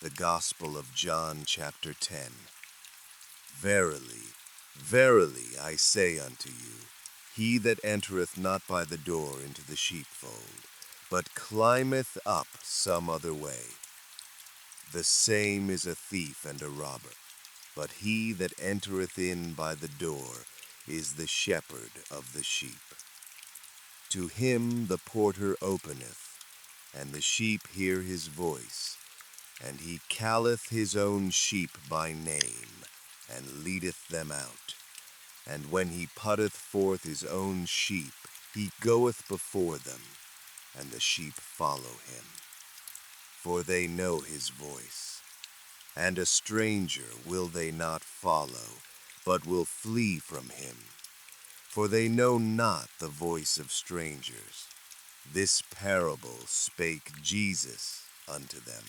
The Gospel of John, chapter 10. Verily, verily, I say unto you, he that entereth not by the door into the sheepfold, but climbeth up some other way, the same is a thief and a robber. But he that entereth in by the door is the shepherd of the sheep. To him the porter openeth, and the sheep hear his voice, and he calleth his own sheep by name, and leadeth them out. And when he putteth forth his own sheep, he goeth before them, and the sheep follow him. For they know his voice. And a stranger will they not follow, but will flee from him. For they know not the voice of strangers. This parable spake Jesus unto them.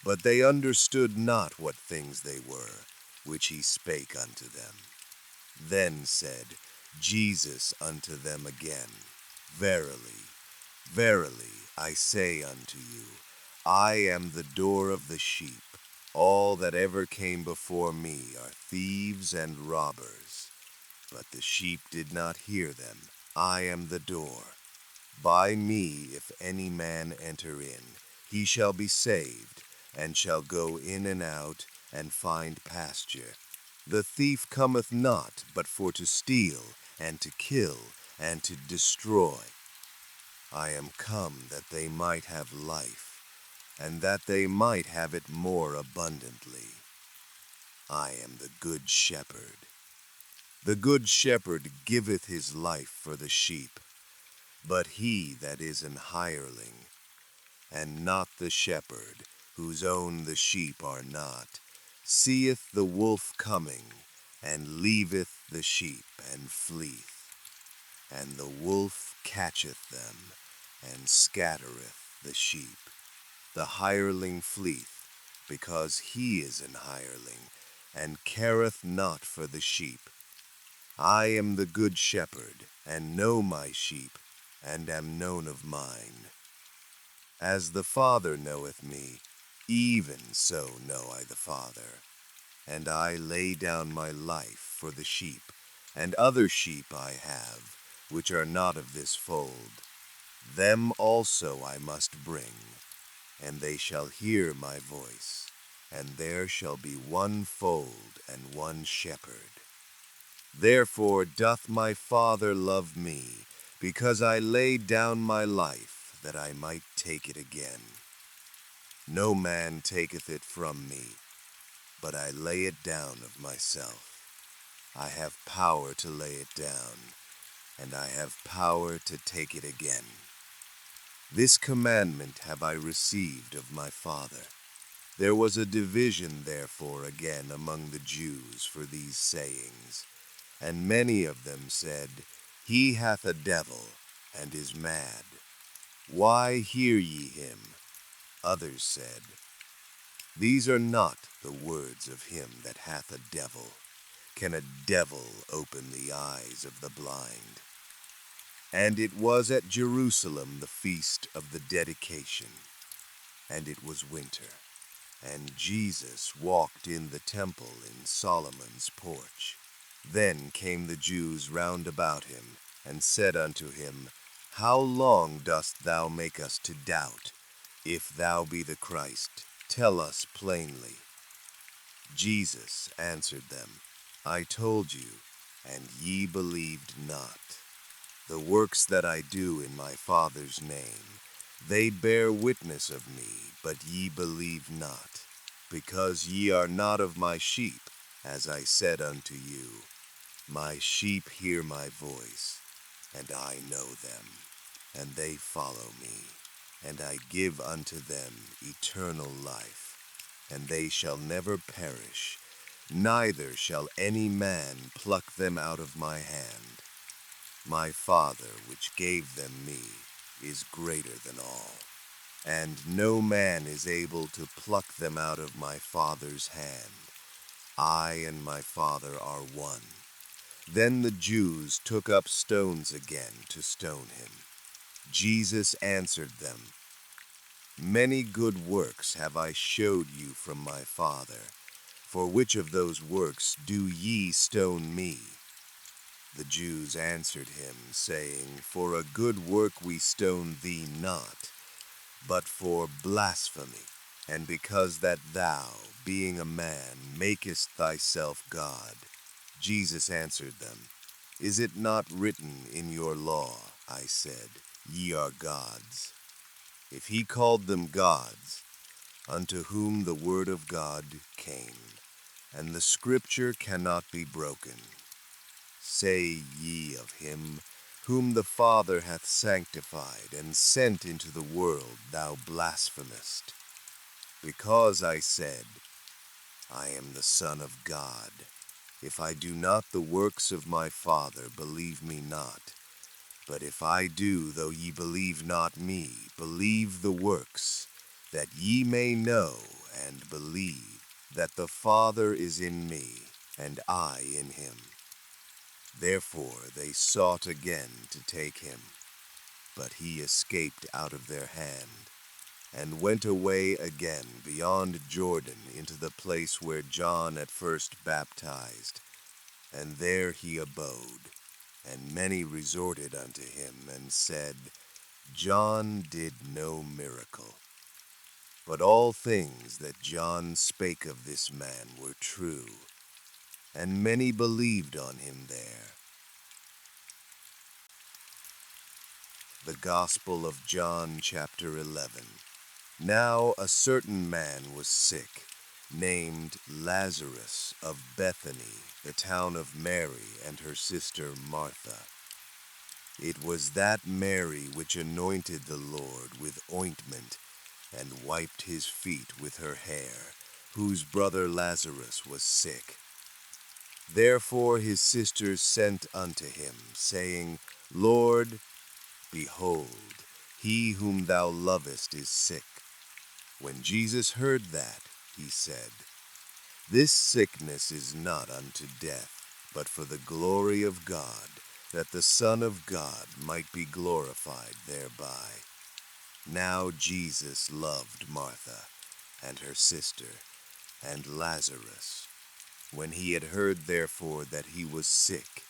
But they understood not what things they were, which he spake unto them. Then said Jesus unto them again, Verily, verily, I say unto you, I am the door of the sheep. All that ever came before me are thieves and robbers, but the sheep did not hear them. I am the door. By me, if any man enter in, he shall be saved, and shall go in and out, and find pasture. The thief cometh not, but for to steal, and to kill, and to destroy. I am come that they might have life, and that they might have it more abundantly. I am the good shepherd. The good shepherd giveth his life for the sheep. But he that is an hireling, and not the shepherd, whose own the sheep are not, seeth the wolf coming, and leaveth the sheep, and fleeth. And the wolf catcheth them, and scattereth the sheep. The hireling fleeth, because he is an hireling, and careth not for the sheep. I am the good shepherd, and know my sheep, and am known of mine. As the Father knoweth me, even so know I the Father. And I lay down my life for the sheep, and other sheep I have, which are not of this fold. Them also I must bring, and they shall hear my voice, and there shall be one fold and one shepherd. Therefore doth my Father love me, because I laid down my life, that I might take it again. No man taketh it from me, but I lay it down of myself. I have power to lay it down, and I have power to take it again. This commandment have I received of my Father. There was a division therefore again among the Jews for these sayings. And many of them said, He hath a devil, and is mad. Why hear ye him? Others said, These are not the words of him that hath a devil. Can a devil open the eyes of the blind? And it was at Jerusalem the feast of the dedication, and it was winter. And Jesus walked in the temple in Solomon's porch. Then came the Jews round about him, and said unto him, How long dost thou make us to doubt? If thou be the Christ, tell us plainly. Jesus answered them, I told you, and ye believed not. The works that I do in my Father's name, they bear witness of me, but ye believe not, because ye are not of my sheep, as I said unto you. My sheep hear my voice, and I know them, and they follow me, and I give unto them eternal life, and they shall never perish, neither shall any man pluck them out of my hand. My Father, which gave them me, is greater than all, and no man is able to pluck them out of my Father's hand. I and my Father are one. Then the Jews took up stones again to stone him. Jesus answered them, Many good works have I showed you from my Father. For which of those works do ye stone me? The Jews answered him, saying, For a good work we stone thee not, but for blasphemy, and because that thou, being a man, makest thyself God. Jesus answered them, Is it not written in your law, I said, Ye are gods? If he called them gods, unto whom the word of God came, and the scripture cannot be broken, say ye of him whom the Father hath sanctified and sent into the world, thou blasphemest. Because I said, I am the Son of God. If I do not the works of my Father, believe me not. But if I do, though ye believe not me, believe the works, that ye may know and believe that the Father is in me, and I in him. Therefore they sought again to take him, but he escaped out of their hand, and went away again beyond Jordan into the place where John at first baptized, and there he abode. And many resorted unto him, and said, John did no miracle, but all things that John spake of this man were true, and many believed on him there. The Gospel of John, chapter 11. Now a certain man was sick, named Lazarus, of Bethany, the town of Mary and her sister Martha. It was that Mary which anointed the Lord with ointment, and wiped his feet with her hair, whose brother Lazarus was sick. Therefore his sisters sent unto him, saying, Lord, behold, he whom thou lovest is sick. When Jesus heard that, he said, This sickness is not unto death, but for the glory of God, that the Son of God might be glorified thereby. Now Jesus loved Martha, and her sister, and Lazarus. When he had heard therefore that he was sick,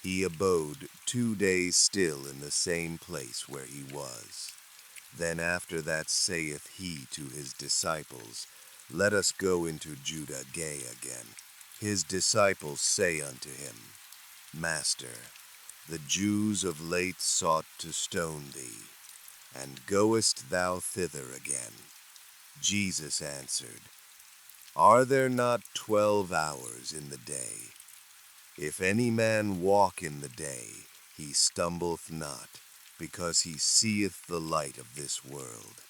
he abode 2 days still in the same place where he was. Then after that saith he to his disciples, Let us go into Judea again. His disciples say unto him, Master, the Jews of late sought to stone thee, and goest thou thither again? Jesus answered, Are there not 12 hours in the day? If any man walk in the day, he stumbleth not, because he seeth the light of this world.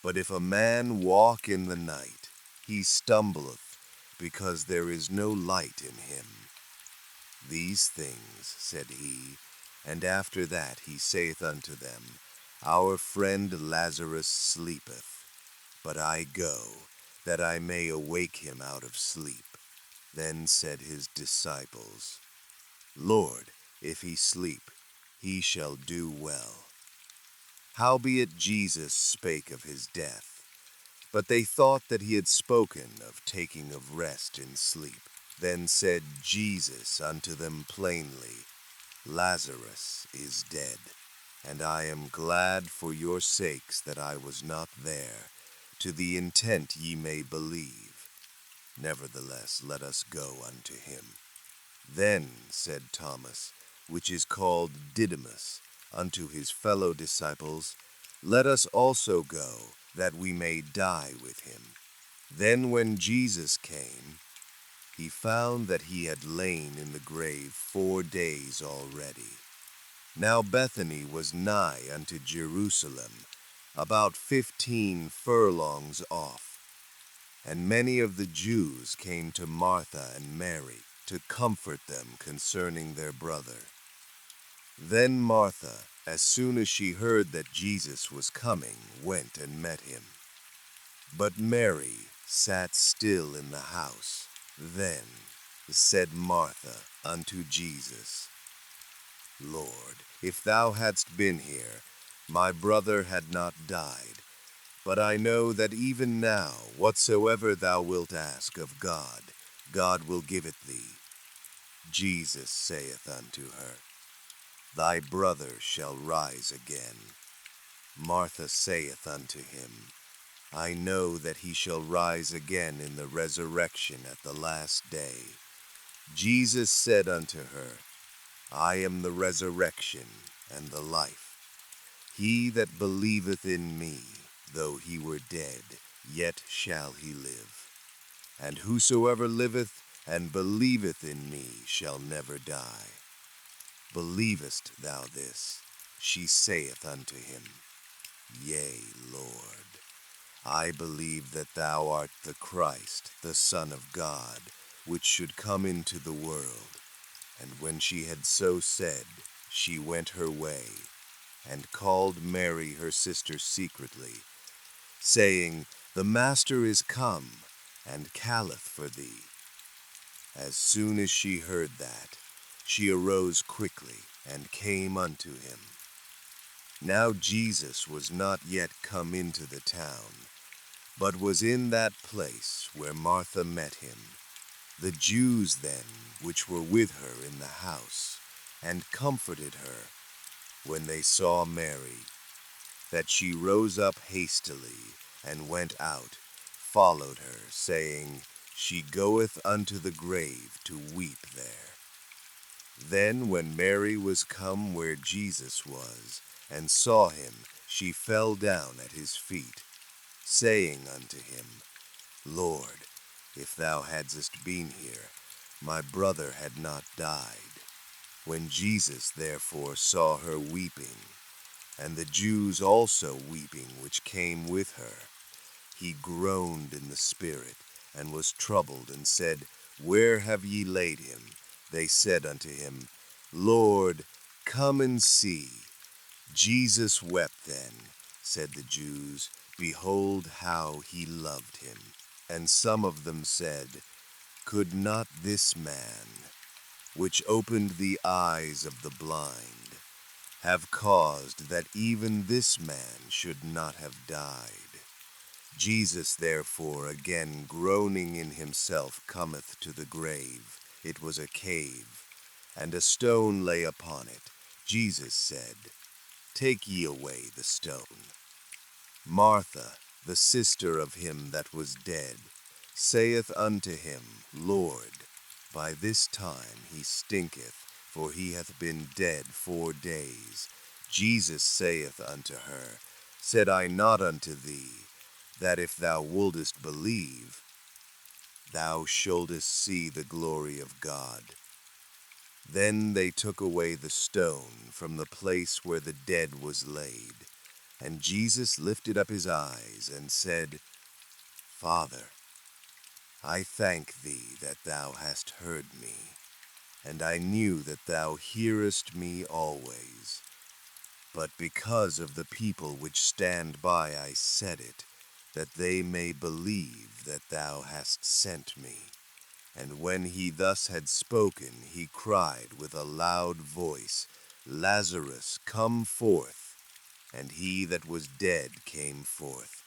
But if a man walk in the night, he stumbleth, because there is no light in him. These things said he, and after that he saith unto them, Our friend Lazarus sleepeth, but I go, that I may awake him out of sleep. Then said his disciples, Lord, if he sleep, he shall do well. Howbeit Jesus spake of his death, but they thought that he had spoken of taking of rest in sleep. Then said Jesus unto them plainly, Lazarus is dead, and I am glad for your sakes that I was not there, to the intent ye may believe. Nevertheless, let us go unto him. Then said Thomas, which is called Didymus, unto his fellow disciples, Let us also go, that we may die with him. Then when Jesus came, he found that he had lain in the grave 4 days already. Now Bethany was nigh unto Jerusalem, about 15 furlongs off. And many of the Jews came to Martha and Mary to comfort them concerning their brother. Then Martha, as soon as she heard that Jesus was coming, went and met him. But Mary sat still in the house. Then said Martha unto Jesus, Lord, if thou hadst been here, my brother had not died. But I know that even now, whatsoever thou wilt ask of God, God will give it thee. Jesus saith unto her, Thy brother shall rise again. Martha saith unto him, I know that he shall rise again in the resurrection at the last day. Jesus said unto her, I am the resurrection and the life. He that believeth in me, though he were dead, yet shall he live. And whosoever liveth and believeth in me shall never die. Believest thou this? She saith unto him, Yea, Lord. I believe that thou art the Christ, the Son of God, which should come into the world. And when she had so said, she went her way, and called Mary her sister secretly, saying, The Master is come, and calleth for thee. As soon as she heard that, she arose quickly, and came unto him. Now Jesus was not yet come into the town, but was in that place where Martha met him. The Jews then, which were with her in the house, and comforted her, when they saw Mary, that she rose up hastily, and went out, followed her, saying, She goeth unto the grave to weep there. Then when Mary was come where Jesus was, and saw him, she fell down at his feet, saying unto him, Lord, if thou hadst been here, my brother had not died. When Jesus therefore saw her weeping, and the Jews also weeping which came with her, he groaned in the spirit, and was troubled, and said, Where have ye laid him? They said unto him, Lord, come and see. Jesus wept then. Said the Jews, Behold how he loved him. And some of them said, Could not this man, which opened the eyes of the blind, have caused that even this man should not have died? Jesus therefore, again groaning in himself, cometh to the grave. It was a cave, and a stone lay upon it. Jesus said, Take ye away the stone. Martha, the sister of him that was dead, saith unto him, Lord, by this time he stinketh, for he hath been dead 4 days. Jesus saith unto her, Said I not unto thee, that if thou wouldest believe, thou shouldest see the glory of God? Then they took away the stone from the place where the dead was laid. And Jesus lifted up his eyes, and said, Father, I thank thee that thou hast heard me, and I knew that thou hearest me always. But because of the people which stand by I said it, that they may believe that thou hast sent me. And when he thus had spoken, he cried with a loud voice, Lazarus, come forth. And he that was dead came forth,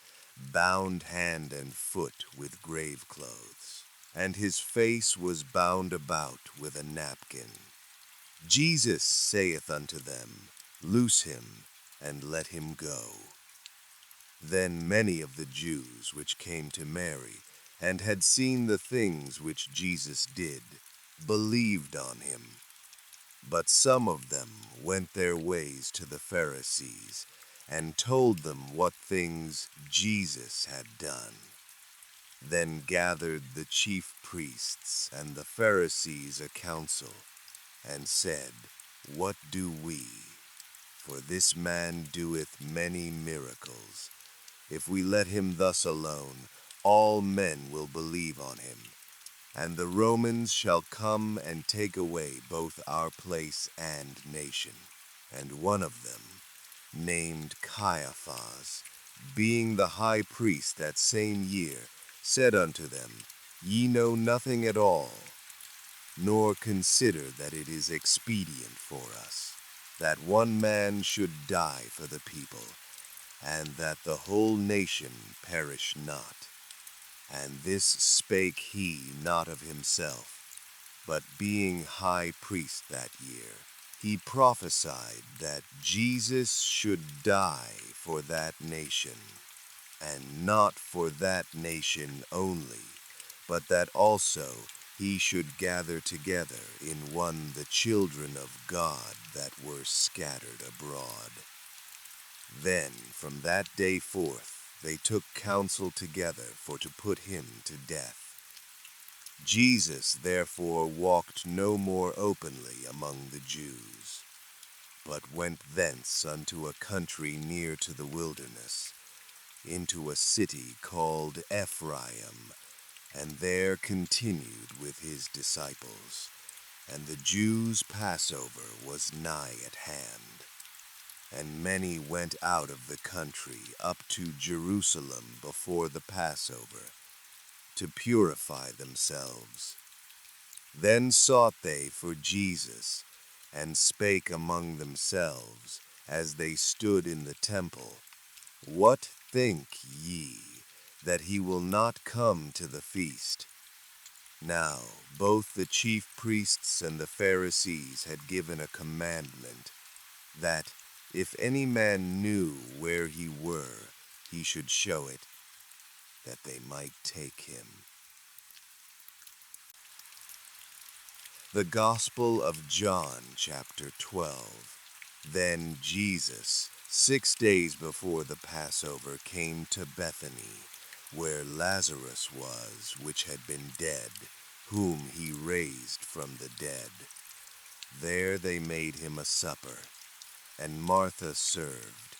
bound hand and foot with grave clothes, and his face was bound about with a napkin. Jesus saith unto them, Loose him, and let him go. Then many of the Jews which came to Mary, and had seen the things which Jesus did, believed on him. But some of them went their ways to the Pharisees, and told them what things Jesus had done. Then gathered the chief priests and the Pharisees a council, and said, What do we? For this man doeth many miracles. If we let him thus alone, all men will believe on him. And the Romans shall come and take away both our place and nation. And one of them, named Caiaphas, being the high priest that same year, said unto them, Ye know nothing at all, nor consider that it is expedient for us, that one man should die for the people, and that the whole nation perish not. And this spake he not of himself, but being high priest that year, he prophesied that Jesus should die for that nation, and not for that nation only, but that also he should gather together in one the children of God that were scattered abroad. Then from that day forth they took counsel together for to put him to death. Jesus therefore walked no more openly among the Jews, but went thence unto a country near to the wilderness, into a city called Ephraim, and there continued with his disciples. And the Jews' Passover was nigh at hand. And many went out of the country up to Jerusalem before the Passover, to purify themselves. Then sought they for Jesus, and spake among themselves, as they stood in the temple, What think ye, that he will not come to the feast? Now both the chief priests and the Pharisees had given a commandment, that if any man knew where he were, he should show it, that they might take him. The Gospel of John, chapter 12. Then Jesus, 6 days before the Passover, came to Bethany, where Lazarus was, which had been dead, whom he raised from the dead. There they made him a supper, and Martha served.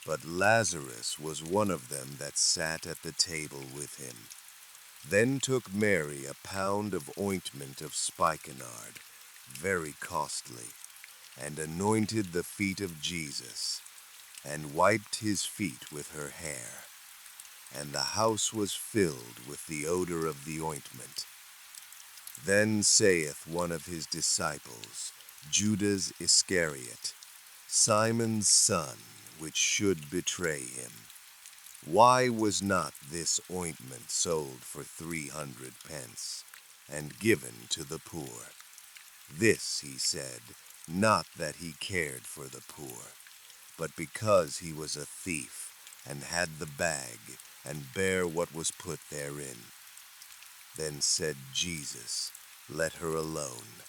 But Lazarus was one of them that sat at the table with him. Then took Mary a pound of ointment of spikenard, very costly, and anointed the feet of Jesus, and wiped his feet with her hair. And the house was filled with the odor of the ointment. Then saith one of his disciples, Judas Iscariot, Simon's son, which should betray him, Why was not this ointment sold for 300 pence, and given to the poor? This he said, not that he cared for the poor, but because he was a thief, and had the bag, and bare what was put therein. Then said Jesus, Let her alone.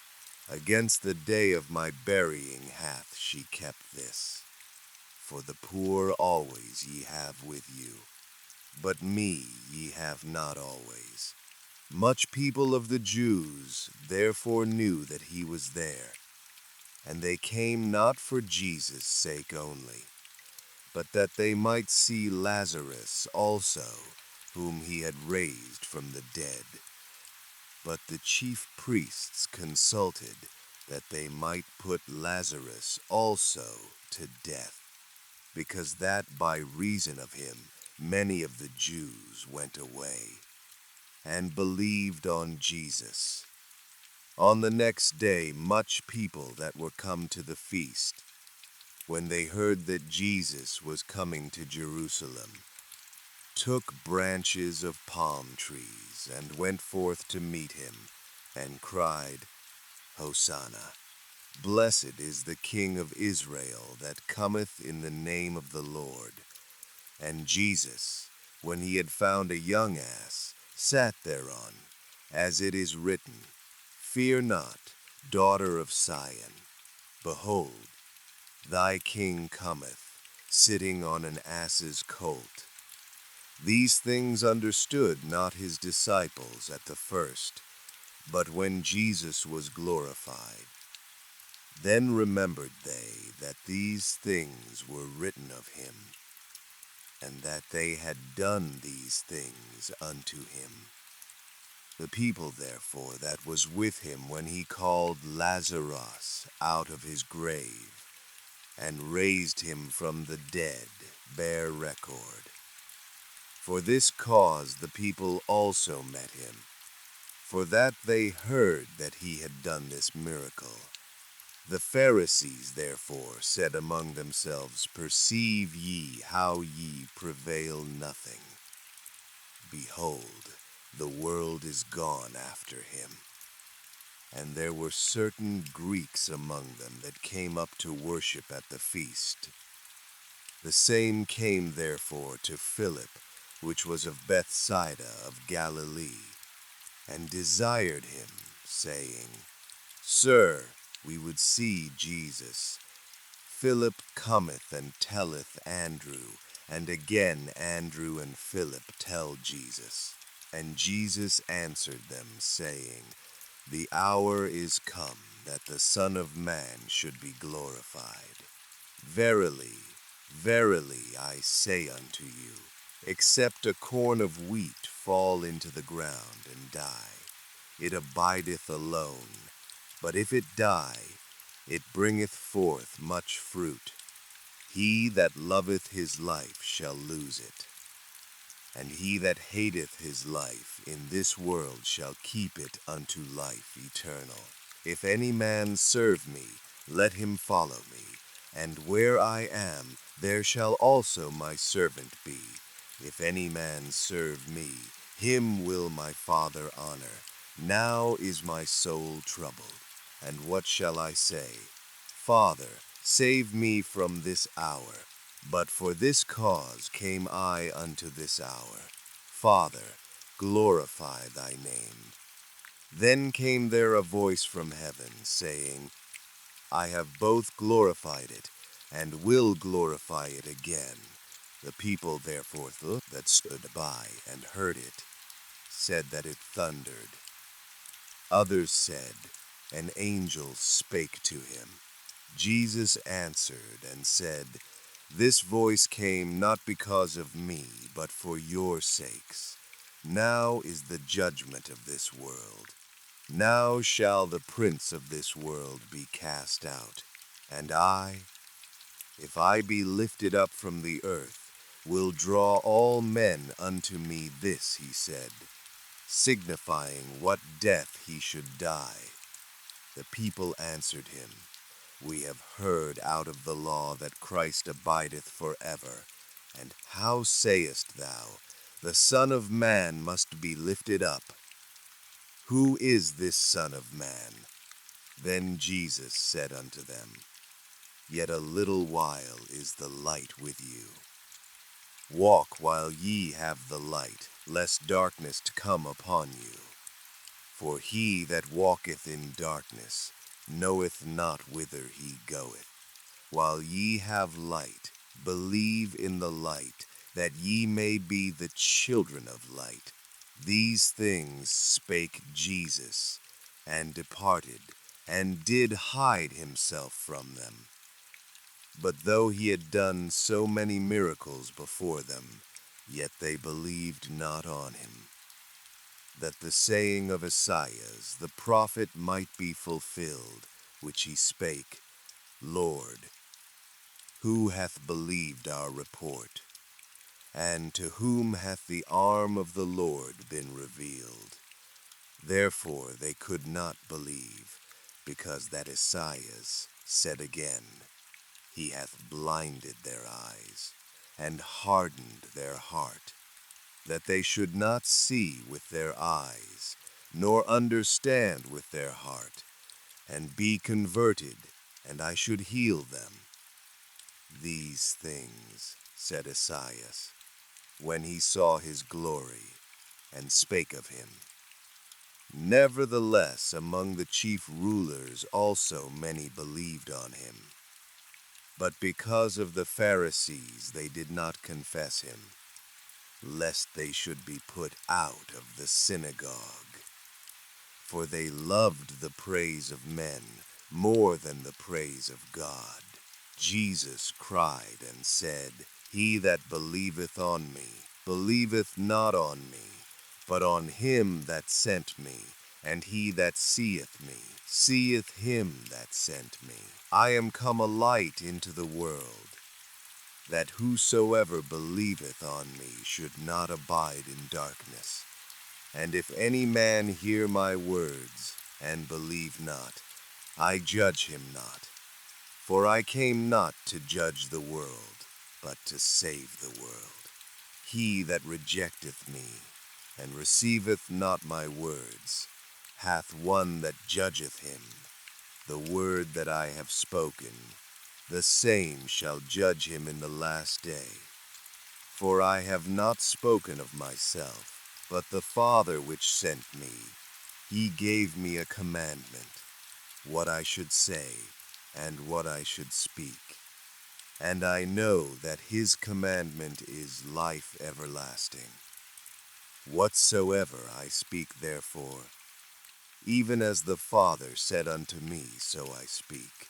Against the day of my burying hath she kept this. For the poor always ye have with you, but me ye have not always. Much people of the Jews therefore knew that he was there, and they came not for Jesus' sake only, but that they might see Lazarus also, whom he had raised from the dead. But the chief priests consulted that they might put Lazarus also to death, because that by reason of him many of the Jews went away, and believed on Jesus. On the next day much people that were come to the feast, when they heard that Jesus was coming to Jerusalem, took branches of palm trees, and went forth to meet him, and cried, Hosanna! Blessed is the King of Israel that cometh in the name of the Lord. And Jesus, when he had found a young ass, sat thereon, as it is written, Fear not, daughter of Sion. Behold, thy king cometh, sitting on an ass's colt. These things understood not his disciples at the first, but when Jesus was glorified. Then remembered they that these things were written of him, and that they had done these things unto him. The people therefore that was with him when he called Lazarus out of his grave, and raised him from the dead, bear record. For this cause the people also met him, for that they heard that he had done this miracle. The Pharisees therefore said among themselves, Perceive ye how ye prevail nothing. Behold, the world is gone after him. And there were certain Greeks among them that came up to worship at the feast. The same came therefore to Philip, which was of Bethsaida of Galilee, and desired him, saying, Sir, we would see Jesus. Philip cometh and telleth Andrew, and again Andrew and Philip tell Jesus. And Jesus answered them, saying, The hour is come that the Son of Man should be glorified. Verily, verily, I say unto you, except a corn of wheat fall into the ground and die, it abideth alone. But if it die, it bringeth forth much fruit. He that loveth his life shall lose it, and he that hateth his life in this world shall keep it unto life eternal. If any man serve me, let him follow me, and where I am, there shall also my servant be. If any man serve me, him will my Father honor. Now is my soul troubled, and what shall I say? Father, save me from this hour. But for this cause came I unto this hour. Father, glorify thy name. Then came there a voice from heaven, saying, I have both glorified it, and will glorify it again. The people therefore that stood by and heard it said that it thundered. Others said, An angel spake to him. Jesus answered and said, This voice came not because of me, but for your sakes. Now is the judgment of this world. Now shall the prince of this world be cast out. And I, if I be lifted up from the earth, will draw all men unto me. This he said, signifying what death he should die. The people answered him, We have heard out of the law that Christ abideth forever. And how sayest thou, The Son of Man must be lifted up? Who is this Son of Man? Then Jesus said unto them, Yet a little while is the light with you. Walk while ye have the light, lest darkness come upon you. For he that walketh in darkness knoweth not whither he goeth. While ye have light, believe in the light, that ye may be the children of light. These things spake Jesus, and departed, and did hide himself from them. But though he had done so many miracles before them, yet they believed not on him, that the saying of Esaias the prophet might be fulfilled, which he spake, Lord, who hath believed our report? And to whom hath the arm of the Lord been revealed? Therefore they could not believe, because that Esaias said again, He hath blinded their eyes, and hardened their heart, that they should not see with their eyes, nor understand with their heart, and be converted, and I should heal them. These things said Esaias, when he saw his glory, and spake of him. Nevertheless, among the chief rulers also many believed on him. But because of the Pharisees they did not confess him, lest they should be put out of the synagogue. For they loved the praise of men more than the praise of God. Jesus cried and said, He that believeth on me, believeth not on me, but on him that sent me. And he that seeth me, seeth him that sent me. I am come a light into the world, that whosoever believeth on me should not abide in darkness. And if any man hear my words, and believe not, I judge him not. For I came not to judge the world, but to save the world. He that rejecteth me, and receiveth not my words, hath one that judgeth him. The word that I have spoken, the same shall judge him in the last day. For I have not spoken of myself, but the Father which sent me, he gave me a commandment, what I should say, and what I should speak. And I know that his commandment is life everlasting. Whatsoever I speak therefore, even as the Father said unto me, so I speak.